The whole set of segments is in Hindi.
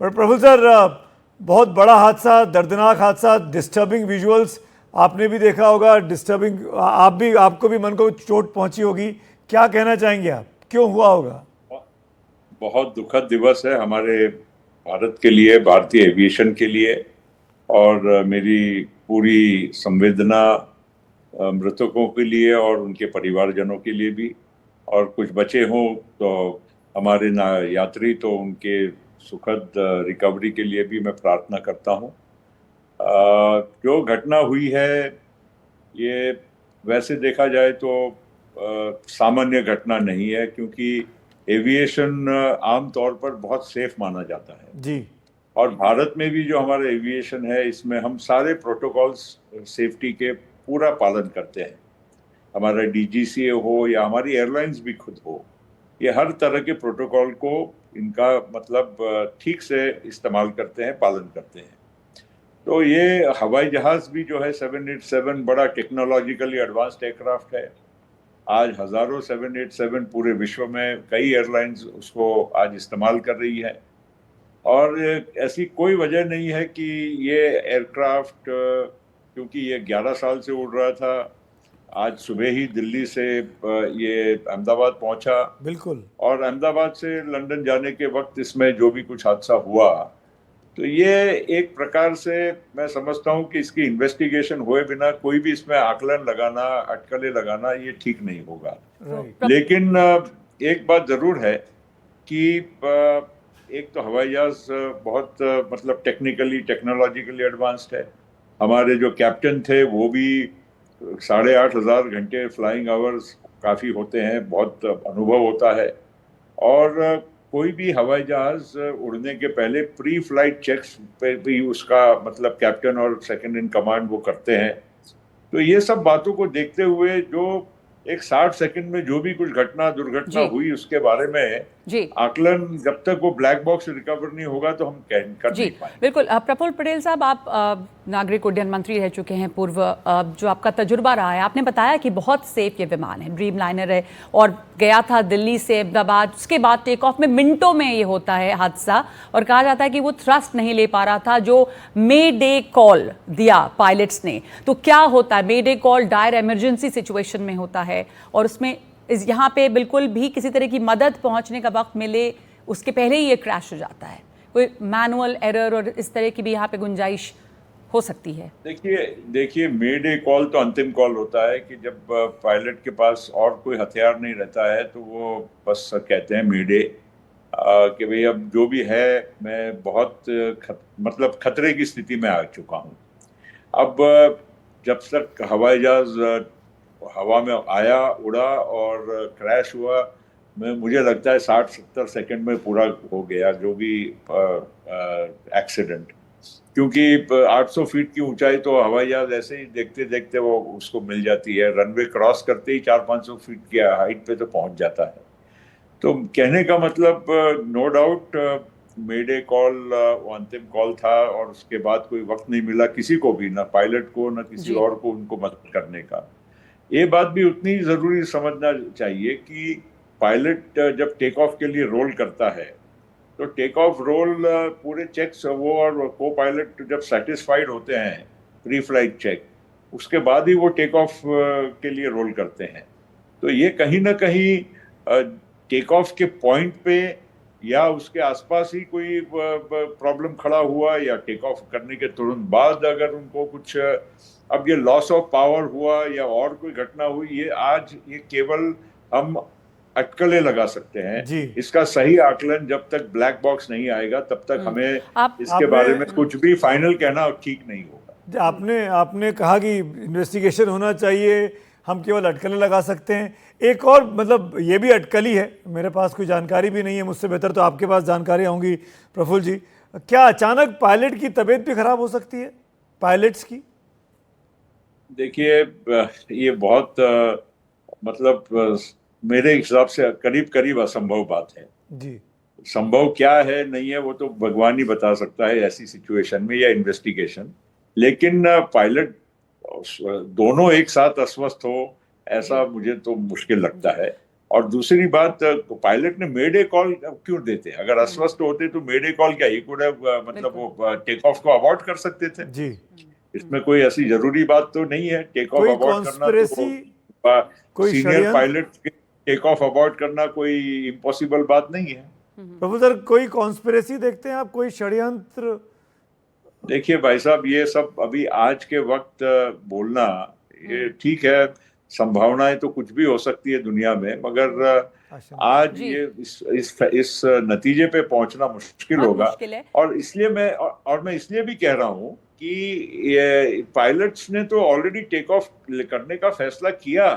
पर प्रफुल्ल सर, बहुत बड़ा हादसा, दर्दनाक हादसा, डिस्टर्बिंग विजुअल्स आपने भी देखा होगा, डिस्टर्बिंग, आपको भी मन को चोट पहुंची होगी। क्या कहना चाहेंगे आप, क्यों हुआ होगा? बहुत दुखद दिवस है हमारे भारत के लिए, भारतीय एविएशन के लिए। और मेरी पूरी संवेदना मृतकों के लिए और उनके परिवारजनों के लिए भी। और कुछ बचे हों तो हमारे ना यात्री, तो उनके सुखद रिकवरी के लिए भी मैं प्रार्थना करता हूं। जो घटना हुई है, ये वैसे देखा जाए तो सामान्य घटना नहीं है, क्योंकि एविएशन आमतौर पर बहुत सेफ माना जाता है। जी। और भारत में भी जो हमारा एविएशन है, इसमें हम सारे प्रोटोकॉल्स सेफ्टी के पूरा पालन करते हैं। हमारा डीजीसीए हो या हमारी एयरलाइंस भी खुद हो, ये हर तरह के प्रोटोकॉल को, इनका मतलब ठीक से इस्तेमाल करते हैं, पालन करते हैं। तो ये हवाई जहाज भी जो है 787 बड़ा टेक्नोलॉजिकली एडवांस्ड एयरक्राफ्ट है। आज हजारों 787 पूरे विश्व में कई एयरलाइंस उसको आज इस्तेमाल कर रही है। और ऐसी कोई वजह नहीं है कि ये एयरक्राफ्ट, क्योंकि ये 11 साल से उड़ रहा था, आज सुबह ही दिल्ली से ये अहमदाबाद पहुंचा। बिल्कुल। और अहमदाबाद से लंदन जाने के वक्त इसमें जो भी कुछ हादसा हुआ, तो ये एक प्रकार से मैं समझता हूं कि इसकी इन्वेस्टिगेशन हुए बिना कोई भी इसमें आकलन लगाना, अटकलें लगाना, ये ठीक नहीं होगा। लेकिन एक बात जरूर है कि एक तो हवाई जहाज बहुत मतलब टेक्निकली, टेक्नोलॉजिकली एडवांस्ड है। हमारे जो कैप्टन थे वो भी 8,500 घंटे फ्लाइंग आवर्स काफी होते हैं, बहुत अनुभव होता है। और कोई भी हवाई जहाज उड़ने के पहले प्री फ्लाइट चेक्स पे भी उसका मतलब कैप्टन और सेकंड इन कमांड वो करते हैं। तो ये सब बातों को देखते हुए जो एक 60 सेकंड में जो भी कुछ घटना दुर्घटना जी हुई, उसके बारे में जी आकलन जब तक वो ब्लैक बॉक्स रिकवर नहीं होगा तो हम कर जी नहीं पाएंगे। बिल्कुल। प्रफुल्ल पटेल साहब, आप नागरिक उड्डयन मंत्री रह चुके हैं पूर्व। जो आपका तजुर्बा रहा है, आपने बताया कि बहुत सेफ ये विमान है, ड्रीम लाइनर है, और गया था दिल्ली से अहमदाबाद। उसके बाद टेक ऑफ में मिनटों में ये होता है हादसा, और कहा जाता है कि वो थ्रस्ट नहीं ले पा रहा था जो मे डे कॉल दिया पायलट्स ने। तो क्या होता है, mayday call dire emergency situation में होता है, और उसमें यहाँ पे बिल्कुल भी किसी तरह की मदद पहुंचने का वक्त मिले उसके पहले ही ये क्रैश हो जाता है। कोई मैनुअल एरर और इस तरह की भी यहाँ पे गुंजाइश हो सकती है? देखिए मे डे कॉल तो अंतिम कॉल होता है कि जब पायलट के पास और कोई हथियार नहीं रहता है, तो वो बस कहते हैं मे डे, कि भाई अब जो भी है, मैं बहुत मतलब खतरे की स्थिति में आ चुका हूँ। अब जब तक हवाई जहाज हवा में आया, उड़ा और क्रैश हुआ, मुझे लगता है 60-70 सेकंड में पूरा हो गया जो भी एक्सीडेंट। क्योंकि 800 फीट की ऊंचाई तो हवाई जहाज ऐसे ही देखते देखते वो उसको मिल जाती है, रनवे क्रॉस करते ही 400-500 फीट की हाइट पे तो पहुंच जाता है। तो कहने का मतलब, नो डाउट मेडे कॉल अंतिम कॉल था, और उसके बाद कोई वक्त नहीं मिला किसी को भी, ना पायलट को ना किसी और को उनको मदद करने का। ये बात भी उतनी जरूरी समझना चाहिए कि पायलट जब टेक ऑफ के लिए रोल करता है, तो टेक ऑफ रोल पूरे चेक्स वो और को पायलट जब सेटिस्फाइड होते हैं, प्री फ्लाइट चेक, उसके बाद ही वो टेक ऑफ के लिए रोल करते हैं। तो ये कहीं ना कहीं टेक ऑफ के पॉइंट पे या उसके आसपास ही कोई प्रॉब्लम खड़ा हुआ, या टेक ऑफ करने के तुरंत बाद अगर उनको कुछ अब ये लॉस ऑफ पावर हुआ या और कोई घटना हुई, ये केवल हम अटकलें लगा सकते हैं। जी। इसका सही आकलन जब तक ब्लैक बॉक्स नहीं आएगा, तब तक हमें इसके बारे में कुछ भी फाइनल कहना ठीक नहीं होगा। आपने कहा कि इन्वेस्टिगेशन होना चाहिए, हम केवल अटकलें लगा सकते हैं। एक और मतलब ये भी अटकल ही है, मेरे पास कोई जानकारी भी नहीं है, मुझसे बेहतर तो आपके पास जानकारी होंगी प्रफुल्ल जी। क्या अचानक पायलट की तबीयत भी खराब हो सकती है, पायलट्स की? देखिए, ये बहुत मतलब मेरे हिसाब से करीब करीब असंभव बात है। जी। संभव क्या है नहीं है वो तो भगवान ही बता सकता है ऐसी सिचुएशन में या इन्वेस्टिगेशन। लेकिन पायलट दोनों एक साथ अस्वस्थ हो, ऐसा मुझे तो मुश्किल लगता है। और दूसरी बात, पायलट ने मेडे कॉल क्यों देते? अगर अस्वस्थ होते तो मेडे कॉल क्या, ही कुड मतलब वो टेक ऑफ को अवॉइड कर सकते थे। जी। इसमें कोई ऐसी जरूरी बात तो नहीं है टेक ऑफ कोई अवॉइड करना। कॉन्स्पिरेसी, तो कोई सीनियर षड्यंत्र? पायलट के टेक ऑफ अवॉइड करना कोई इम्पॉसिबल बात नहीं है। प्रोफेसर, कोई कॉन्स्पिरेसी देखते हैं आप, कोई षड्यंत्र? देखिए भाई साहब, ये सब अभी आज के वक्त बोलना, ये ठीक है, संभावनाएं तो कुछ भी हो सकती है दुनिया में, मगर आज जी। ये इस नतीजे पे पहुंचना मुश्किल बहुत होगा। मुश्किल है। और इसलिए मैं इसलिए भी कह रहा हूं कि ये पायलट्स ने तो ऑलरेडी टेक ऑफ करने का फैसला किया,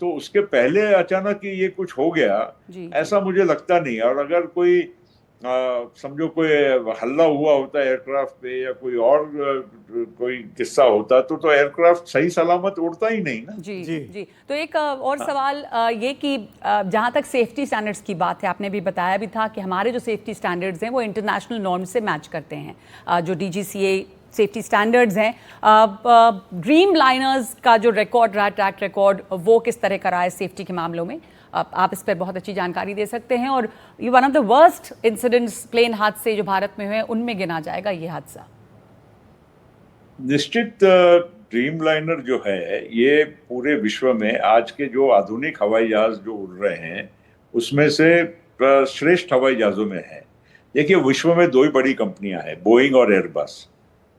तो उसके पहले अचानक ये कुछ हो गया, जी, ऐसा मुझे लगता नहीं। और अगर कोई समझो कोई हल्ला हुआ होता है एयरक्राफ्ट पे या कोई और कोई किस्सा होता तो एयरक्राफ्ट सही सलामत उड़ता ही नहीं ना। जी जी। जी। तो एक और सवाल ये कि जहाँ तक सेफ्टी स्टैंडर्ड्स की बात है, आपने भी बताया भी था कि हमारे जो सेफ्टी स्टैंडर्ड्स हैं वो इंटरनेशनल नॉर्म से मैच करते हैं। जो DGCA सेफ्टी स्टैंडर्ड्स हैं, ड्रीम लाइनर्स का जो रिकॉर्ड रहा, ट्रैक रिकॉर्ड, वो किस तरह का रहा है सेफ्टी के मामलों में? आप इस पर बहुत अच्छी जानकारी दे सकते हैं। और ये one of the worst incidents, plane हादसे जो भारत में हुए, उनमें गिना जाएगा ये हादसा। निश्चित ड्रीम लाइनर जो है, ये पूरे विश्व में आज के जो आधुनिक हवाई जहाज जो उड़ रहे हैं उसमें से श्रेष्ठ हवाई जहाजों में है। देखिए, विश्व में दो ही बड़ी कंपनियां हैं, बोइंग और एयरबस।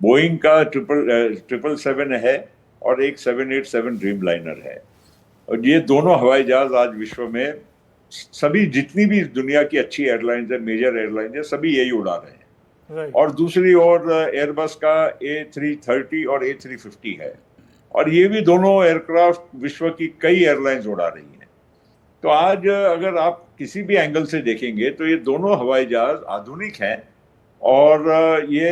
बोइंग का 777 है और एक 787 ड्रीम लाइनर है। और ये दोनों हवाई जहाज आज विश्व में सभी, जितनी भी दुनिया की अच्छी एयरलाइंस है, मेजर एयरलाइंस है, सभी यही उड़ा रहे हैं। और दूसरी ओर एयरबस का A330 और A350 है, और ये भी दोनों एयरक्राफ्ट विश्व की कई एयरलाइंस उड़ा रही हैं। तो आज अगर आप किसी भी एंगल से देखेंगे तो ये दोनों हवाई जहाज आधुनिक हैं। और ये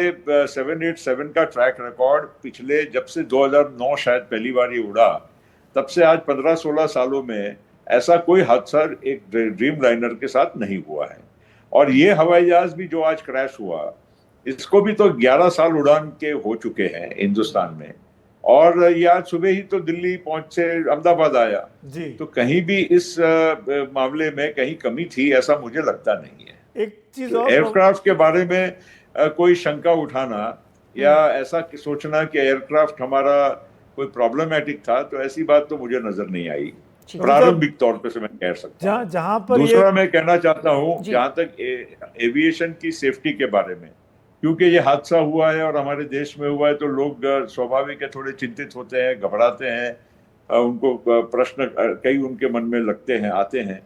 787 का ट्रैक रिकॉर्ड पिछले, जब से 2009 शायद पहली बार ये उड़ा, तब से आज 15-16 सालों में ऐसा कोई हादसा एक ड्रीम लाइनर के साथ नहीं हुआ है। और ये हवाई जहाज भी जो आज क्रैश हुआ, इसको भी तो 11 साल उड़ान के हो चुके हैं हिंदुस्तान में, और ये आज सुबह ही तो दिल्ली पहुंच से अहमदाबाद आया जी। तो कहीं भी इस मामले में कहीं कमी थी, ऐसा मुझे लगता नहीं है। एक चीज और, एयरक्राफ्ट के बारे में कोई शंका उठाना या ऐसा सोचना कि एयरक्राफ्ट हमारा कोई प्रॉब्लमेटिक था, तो ऐसी बात तो मुझे नजर नहीं आई प्रारंभिक तौर पे से मैं कह सकता हूं। जहां पर दूसरा मैं कहना चाहता हूं, जहां तक एविएशन की सेफ्टी के बारे में, क्योंकि ये हादसा हुआ है और हमारे देश में हुआ है, तो लोग स्वाभाविक है थोड़े चिंतित होते हैं, घबराते हैं, उनको प्रश्न कई उनके मन में लगते हैं, आते हैं।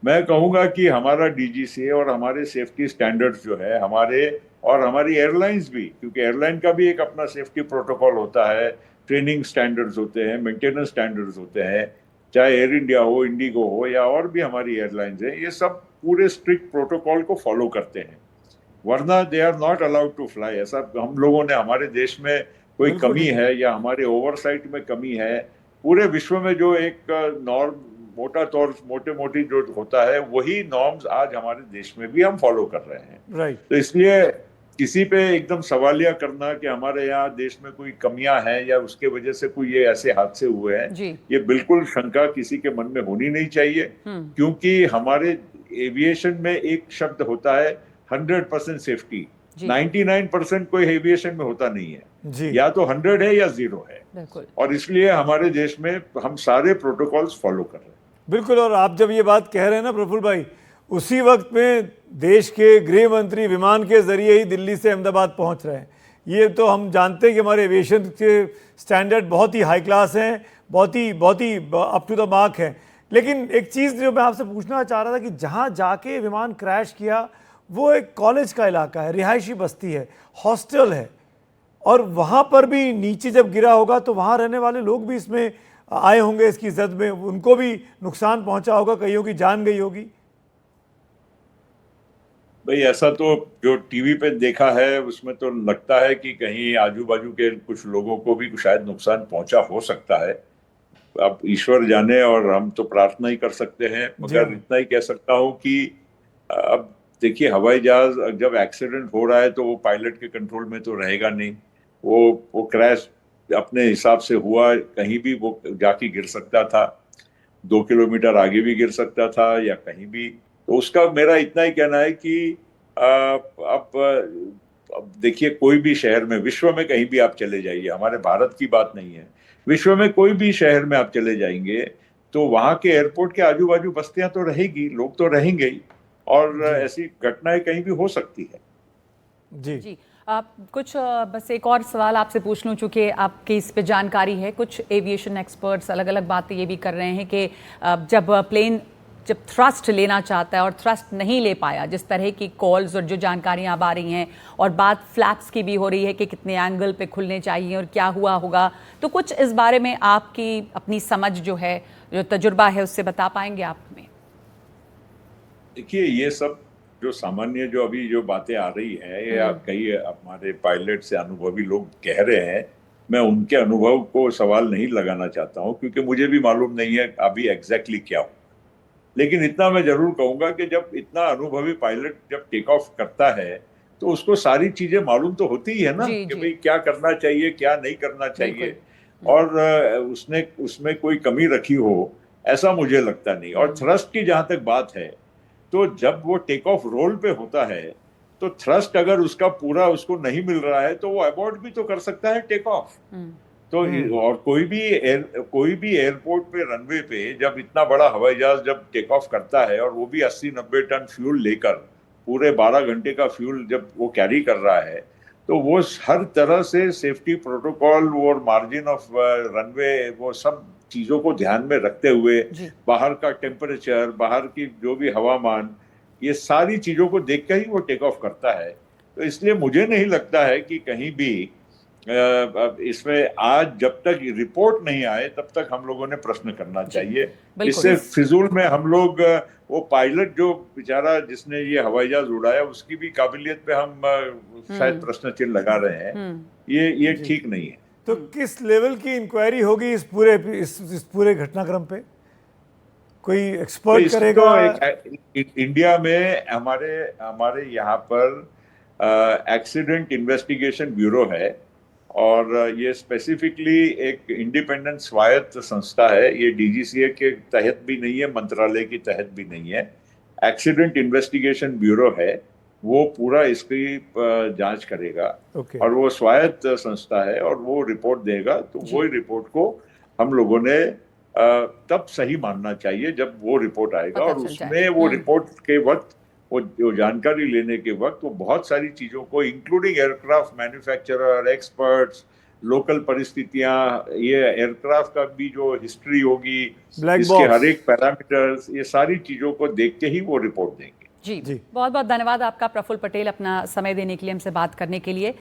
मैं कहूंगा कि हमारा DGCA और हमारे सेफ्टी स्टैंडर्ड्स जो है हमारे, और हमारी एयरलाइंस भी, क्योंकि एयरलाइन का भी एक अपना सेफ्टी प्रोटोकॉल होता है, ट्रेनिंग स्टैंडर्ड्स होते हैं, मेंटेनेंस स्टैंडर्ड्स होते हैं, चाहे एयर इंडिया हो, इंडिगो हो या और भी हमारी एयरलाइंस है, ये सब पूरे स्ट्रिक्ट प्रोटोकॉल को फॉलो करते हैं, वरना they are not allowed to fly. ऐसा हम लोगों ने, हमारे देश में कोई कमी है या हमारे ओवरसाइट में कमी है? पूरे विश्व में जो एक नॉर्म, मोटे मोटी जो होता है, वही नॉर्म्स आज हमारे देश में भी हम फॉलो कर रहे हैं। राइट। तो इसलिए किसी पे एकदम सवालिया करना कि हमारे यहाँ देश में कोई कमियां हैं या उसके वजह से कोई ये ऐसे हादसे हुए हैं, ये बिल्कुल शंका किसी के मन में होनी नहीं चाहिए। क्योंकि हमारे एविएशन में एक शब्द होता है 100% सेफ्टी, 99% कोई एविएशन में होता नहीं है, या तो 100 है या 0 है। और इसलिए हमारे देश में हम सारे प्रोटोकॉल्स फॉलो कर रहे हैं। बिल्कुल। और आप जब ये बात कह रहे हैं ना प्रफुल्ल भाई, उसी वक्त में देश के गृह मंत्री विमान के जरिए ही दिल्ली से अहमदाबाद पहुंच रहे हैं। ये तो हम जानते हैं कि हमारे एविएशन के स्टैंडर्ड बहुत ही हाई क्लास हैं, बहुत ही अप टू द मार्क हैं। लेकिन एक चीज़ जो मैं आपसे पूछना चाह रहा था कि जहाँ जाके विमान क्रैश किया, वो एक कॉलेज का इलाका है, रिहायशी बस्ती है, हॉस्टल है, और वहाँ पर भी नीचे जब गिरा होगा तो वहाँ रहने वाले लोग भी इसमें आए होंगे, इसकी जद में उनको भी नुकसान पहुँचा होगा, कईयों की जान गई होगी। भाई ऐसा तो जो टीवी पे देखा है उसमें तो लगता है कि कहीं आजू बाजू के कुछ लोगों को भी शायद नुकसान पहुंचा हो सकता है। अब ईश्वर जाने, और हम तो प्रार्थना ही कर सकते हैं, मगर इतना ही कह सकता हूं कि अब देखिए, हवाई जहाज जब एक्सीडेंट हो रहा है तो वो पायलट के कंट्रोल में तो रहेगा नहीं। वो क्रैश अपने हिसाब से हुआ, कहीं भी वो जाके गिर सकता था। 2 किलोमीटर आगे भी गिर सकता था या कहीं भी। तो उसका मेरा इतना ही कहना है कि अब देखिए, कोई भी शहर में, विश्व में कहीं भी आप चले जाइए, हमारे भारत की बात नहीं है, विश्व में कोई भी शहर में आप चले जाएंगे तो वहां के एयरपोर्ट के आजू बाजू बस्तियां तो रहेगी, लोग तो रहेंगे ही, और ऐसी घटनाएं कहीं भी हो सकती है। जी जी आप कुछ बस एक और सवाल आपसे पूछ लूँ, चूँकि आपकी इस पे जानकारी है। कुछ एविएशन एक्सपर्ट्स अलग अलग बातें ये भी कर रहे हैं कि जब प्लेन जब थ्रस्ट लेना चाहता है और थ्रस्ट नहीं ले पाया, जिस तरह की कॉल्स और जो जानकारियाँ अब आ रही हैं, और बात फ्लैप्स की भी हो रही है कि कितने एंगल पे खुलने चाहिए और क्या हुआ होगा, तो कुछ इस बारे में आपकी अपनी समझ जो है, जो तजुर्बा है, उससे बता पाएंगे आप हमें? देखिए, ये सब जो सामान्य जो अभी जो बातें आ रही हैं, या कई हमारे पायलट से अनुभवी लोग कह रहे हैं, मैं उनके अनुभव को सवाल नहीं लगाना चाहता हूं, क्योंकि मुझे भी मालूम नहीं है अभी एग्जैक्टली क्या हो। लेकिन इतना मैं जरूर कहूंगा कि जब इतना अनुभवी पायलट जब टेक ऑफ करता है तो उसको सारी चीजें मालूम तो होती ही है ना, जी, कि जी। भाई क्या करना चाहिए, क्या नहीं करना बिल्कुल। चाहिए, और उसने उसमें कोई कमी रखी हो, ऐसा मुझे लगता नहीं। और थ्रस्ट की जहां तक बात है, तो जब वो टेक ऑफ रोल पे होता है तो थ्रस्ट अगर उसका पूरा उसको नहीं मिल रहा है तो वो अबॉर्ट भी तो कर सकता है टेक ऑफ। तो और कोई भी एयरपोर्ट पे, रनवे पे, जब इतना बड़ा हवाई जहाज जब टेक ऑफ करता है, और वो भी 80-90 टन फ्यूल लेकर, पूरे 12 घंटे का फ्यूल जब वो कैरी कर रहा है, तो वो हर तरह से सेफ्टी प्रोटोकॉल और मार्जिन ऑफ रनवे, वो सब चीजों को ध्यान में रखते हुए, जी बाहर का टेम्परेचर, बाहर की जो भी हवामान, ये सारी चीजों को देख कर ही वो टेक ऑफ करता है। तो इसलिए मुझे नहीं लगता है कि कहीं भी अब इसमें आज जब तक रिपोर्ट नहीं आए तब तक हम लोगों ने प्रश्न करना चाहिए। बिल्कुल। इससे फिजूल में हम लोग वो पायलट जो बेचारा जिसने ये हवाई जहाज उड़ाया, उसकी भी काबिलियत पे हम शायद प्रश्न चिन्ह लगा रहे हैं। ये ठीक नहीं है। तो किस लेवल की इंक्वायरी होगी इस पूरे घटनाक्रम पे? कोई तो एक्सपर्ट इसको करेगा? इंडिया में हमारे हमारे यहाँ पर एक्सीडेंट इन्वेस्टिगेशन ब्यूरो है, और ये स्पेसिफिकली एक इंडिपेंडेंट स्वायत्त संस्था है। ये डीजीसीए के तहत भी नहीं है, मंत्रालय के तहत भी नहीं है। एक्सीडेंट इन्वेस्टिगेशन ब्यूरो है, वो पूरा इसकी जांच करेगा। ओके। और वो स्वायत्त संस्था है, और वो रिपोर्ट देगा, तो वो रिपोर्ट को हम लोगों ने तब सही मानना चाहिए जब वो रिपोर्ट आएगा। पता और चल जाए। उसमें वो रिपोर्ट के वक्त, वो जो जानकारी लेने के वक्त, वो बहुत सारी चीजों को, including aircraft manufacturer, experts, local परिस्थितियां, ये एयरक्राफ्ट का भी जो हिस्ट्री होगी, ब्लैक इसके बॉक्स। हर एक पैरामीटर्स, ये सारी चीजों को देख के ही वो रिपोर्ट देंगे। जी जी। बहुत बहुत धन्यवाद आपका प्रफुल्ल पटेल, अपना समय देने के लिए, हमसे बात करने के लिए।